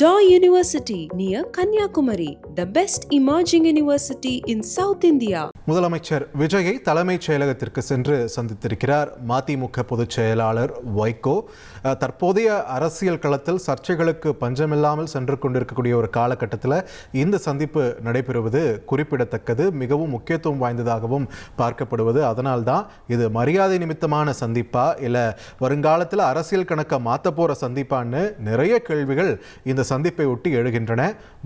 Daw University near Kanyakumari, the best emerging university in South India. முதலமைச்சர் விஜயை தலைமைச் செயலகத்திற்கு சென்று சந்தித்திருக்கிறார் மதிமுக பொதுச் செயலாளர் வைகோ. தற்போதைய அரசியல் களத்தில் சர்ச்சைகளுக்கு பஞ்சமில்லாமல் சென்று கொண்டிருக்கக்கூடிய ஒரு காலகட்டத்தில் இந்த சந்திப்பு நடைபெறுவது குறிப்பிடத்தக்கது, மிகவும் முக்கியத்துவம் வாய்ந்ததாகவும் பார்க்கப்படுவது. அதனால்தான் இது மரியாதை நிமித்தமான சந்திப்பா இல்லை வருங்காலத்தில் அரசியல் கணக்கை மாற்ற போகிற சந்திப்பான்னு நிறைய கேள்விகள் இந்த சந்திப்பை ஒட்டி எழுகின்றன.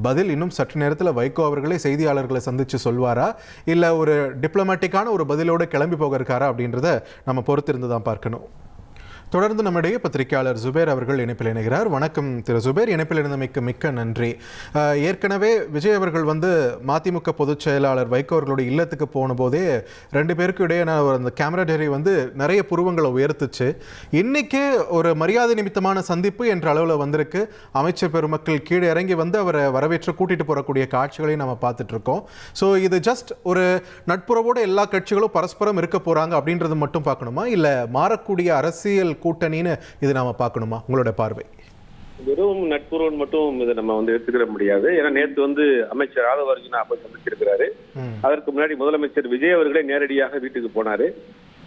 பதில் இன்னும் சற்று நேரத்தில் வைகோ அவர்களே செய்தியாளர்களை சந்தித்து சொல்வாரா இல்லை ஒரு டிப்ளமேட்டிக்கான ஒரு பதிலோடு கிளம்பி போக இருக்காரா அப்படின்றத நம்ம பொறுத்திருந்து தான் பார்க்கணும். தொடர்ந்து நம்முடைய பத்திரிகையாளர் ஜுபேர் அவர்கள் இணைப்பில் இணைகிறார். வணக்கம் திரு ஜுபேர், இணைப்பில் இருந்தமைக்கு மிக்க நன்றி. ஏற்கனவே விஜய் அவர்கள் மதிமுக பொதுச் செயலாளர் வைகோ அவர்களுடைய இல்லத்துக்கு போன போதே ரெண்டு பேருக்கு இடையே அந்த கேமராடரி நிறைய புருவங்களை உயர்த்துச்சு. இன்னைக்கு ஒரு மரியாதை நிமித்தமான சந்திப்பு என்ற அளவில் வந்திருக்கு. அமைச்சர் பெருமக்கள் கீழே இறங்கி அவரை வரவேற்று கூட்டிட்டு போறக்கூடிய காட்சிகளையும் நம்ம பார்த்துட்டு இருக்கோம். ஸோ இது ஜஸ்ட் ஒரு நட்புறவோட எல்லா கட்சிகளும் பரஸ்பரம் இருக்க போறாங்க அப்படின்றது மட்டும் பார்க்கணுமா, இல்லை மாறக்கூடிய அரசியல் கூட்டணின்னு இது நாம பார்க்கணுமா? உங்களோட பார்வை. வெறும் நட்புறவு மட்டும் இதை நம்ம எடுத்துக்கிற முடியாது. ஏன்னா நேற்று அமைச்சர் ஆதவ அர்ஜுனா அப்ப சந்திச்சிருக்கிறாரு. அதற்கு முன்னாடி முதலமைச்சர் விஜய் அவர்களே நேரடியாக வீட்டுக்கு போனாரு.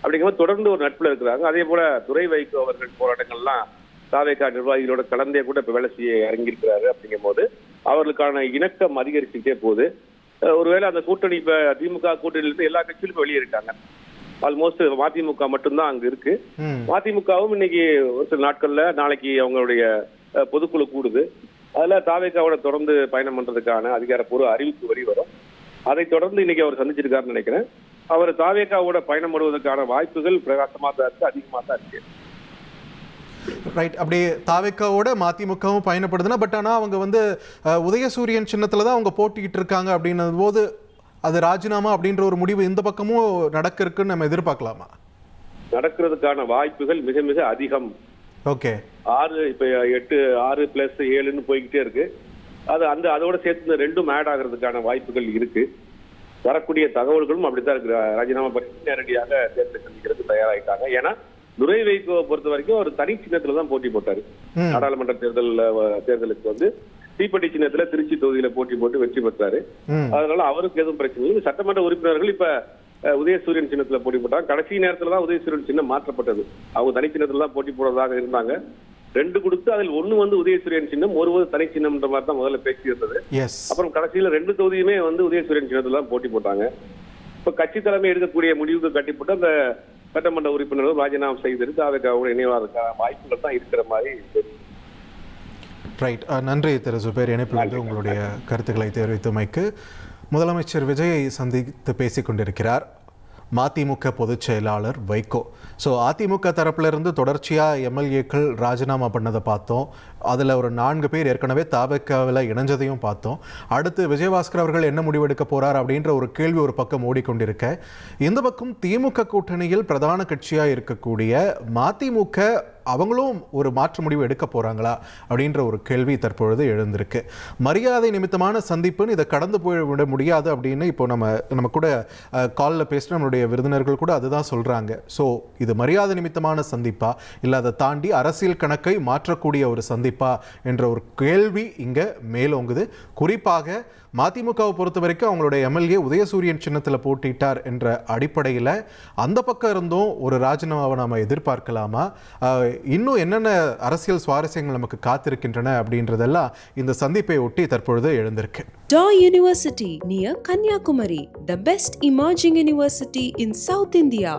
அப்படிங்கும்போது தொடர்ந்து ஒரு நட்புல இருக்கிறாங்க. அதே போல துரை வைகோ அவர்கள் போராட்டங்கள்லாம் தாவேகா நிர்வாகிகளோட கலந்தே கூட இப்ப வேலை செய்ய இறங்கியிருக்கிறாரு. அப்படிங்கும் போது அவர்களுக்கான இணக்கம் அதிகரிச்சுட்டே போகுது. ஒருவேளை அந்த கூட்டணி இப்ப திமுக கூட்டணியிலிருந்து எல்லா கட்சியிலும் வெளியே இருக்காங்க. ஆல்மோஸ்ட் மதிமுக மட்டும்தான் அங்க இருக்கு. மதிமுகவும் இன்னைக்கு ஒரு சில நாட்கள்ல நாளைக்கு அவங்களுடைய பொதுக்குழு கூடுது. அதுல தாவேகாவோட தொடர்ந்து பயணம் பண்றதுக்கான அதிகாரப்பூர்வ அறிவிப்பு வரும். அதை தொடர்ந்து இன்னைக்கு அவர் சந்திச்சிருக்காருன்னு நினைக்கிறேன். அவர் தாவேகாவோட பயணம் பண்ணுவதற்கான வாய்ப்புகள் பிரகாசமா தான் இருக்கு, அதிகமா தான் இருக்கு. ரைட். அப்படி தாவேகாவோட மதிமுகவும் பயணப்படுதுன்னா, பட் ஆனா அவங்க உதயசூரியன் சின்னத்துல தான் அவங்க போட்டிக்கிட்டு இருக்காங்க அப்படின்னும் போது அது ராஜினாமா அப்படின்ற ஒரு முடிவு இந்த பக்கமும் நடக்க இருக்குன்னு நம்ம எதிர்பார்க்கலாமா? நடக்கிறதுக்கான வாய்ப்புகள் மிக மிக அதிகம். ஓகே, 6+7 போய்கிட்டே இருக்கு. அதோட சேர்த்து ரெண்டும் ஆட் ஆகிறதுக்கான வாய்ப்புகள் இருக்கு. வரக்கூடிய தகவல்களும் அப்படித்தான் இருக்கு. ராஜினாமா பண்ணி நேரடியாக தேர்தலை சந்திக்கிறதுக்கு தயாராயிட்டாங்க. ஏன்னா துரை வைகோவை பொறுத்த வரைக்கும் ஒரு தனி சின்னத்துல தான் போட்டி போட்டாரு. நாடாளுமன்ற தேர்தலுக்கு தீப்பெட்டி சின்னத்துல திருச்சி தொகுதியில போட்டி போட்டு வெற்றி பெற்றாரு. அதனால அவருக்கு எதுவும் பிரச்சனை இல்லை. சட்டமன்ற உறுப்பினர்கள் இப்ப உதயசூரியன் சின்னத்துல போட்டி போட்டாங்க. கடைசி நேரத்துல தான் உதயசூரியன் சின்னம் மாற்றப்பட்டது. அவங்க தனி சின்னத்துல தான் போட்டி போடுறதாக இருந்தாங்க. 2 கொடுத்து அதில் 1 உதயசூரியன் சின்னம், ஒரு தனி சின்னம்ன்ற மாதிரி தான் முதல்ல பேசி இருந்தது. அப்புறம் கடைசியில 2 தொகுதியுமே உதயசூரியன் சின்னத்துல தான் போட்டி போட்டாங்க. இப்ப கட்சி தலைமை எடுக்கக்கூடிய முடிவுக்கு கட்டிப்பட்டு அந்த சட்டமன்ற உறுப்பினர்கள் ராஜினாமா செய்திருக்கு. தாவேகாவோட இணைவாதற்கான வாய்ப்புகள் தான் இருக்கிற மாதிரி தெரியும். ரைட். நன்றி திரு ஜுபேர், இணைப்பில் உங்களுடைய கருத்துக்களை தெரிவித்தமைக்கு. முதலமைச்சர் விஜயை சந்தித்து பேசிக் கொண்டிருக்கிறார் மதிமுக பொதுச் செயலாளர் வைகோ. ஸோ அதிமுக தரப்பிலிருந்து தொடர்ச்சியாக எம்எல்ஏக்கள் ராஜினாமா பண்ணதை பார்த்தோம். அதில் ஒரு 4 பேர் ஏற்கனவே தாவேகாவில் இணைஞ்சதையும் பார்த்தோம். அடுத்து விஜயபாஸ்கர் அவர்கள் என்ன முடிவெடுக்க போகிறார் அப்படின்ற ஒரு கேள்வி ஒரு பக்கம் ஓடிக்கொண்டிருக்க, இந்த பக்கம் திமுக கூட்டணியில் பிரதான கட்சியாக இருக்கக்கூடிய மதிமுக அவங்களும் ஒரு மாற்று முடிவு எடுக்க போகிறாங்களா அப்படின்ற ஒரு கேள்வி தற்பொழுது எழுந்திருக்கு. மரியாதை நிமித்தமான சந்திப்புன்னு இதை கடந்து போய்விட முடியாது அப்படின்னு இப்போ நம்ம கூட காலில் பேசின நம்மளுடைய விருந்தினர்கள் கூட அதுதான் சொல்கிறாங்க. ஸோ இது மரியாதை நிமித்தமான சந்திப்பா இல்லை அதை தாண்டி அரசியல் கணக்கை மாற்றக்கூடிய ஒரு சந்திப்பா என்ற ஒரு கேள்வி இங்கே மேலோங்குது. குறிப்பாக மதிமுகவை பொறுத்த வரைக்கும் அவங்களுடைய எம்எல்ஏ உதயசூரியன் சின்னத்தில் போட்டிட்டார் என்ற அடிப்படையில் அந்த பக்கம் இருந்தும் ஒரு ராஜினாமாவை நாம் எதிர்பார்க்கலாமா? இன்னும் என்னென்ன அரசியல் சுவாரஸ்யங்கள் நமக்கு காத்திருக்கின்றன அப்படின்றதெல்லாம் இந்த சந்திப்பை ஒட்டி தற்பொழுது எழுந்திருக்கு. Daw University near Kanyakumari, the best emerging university in South India.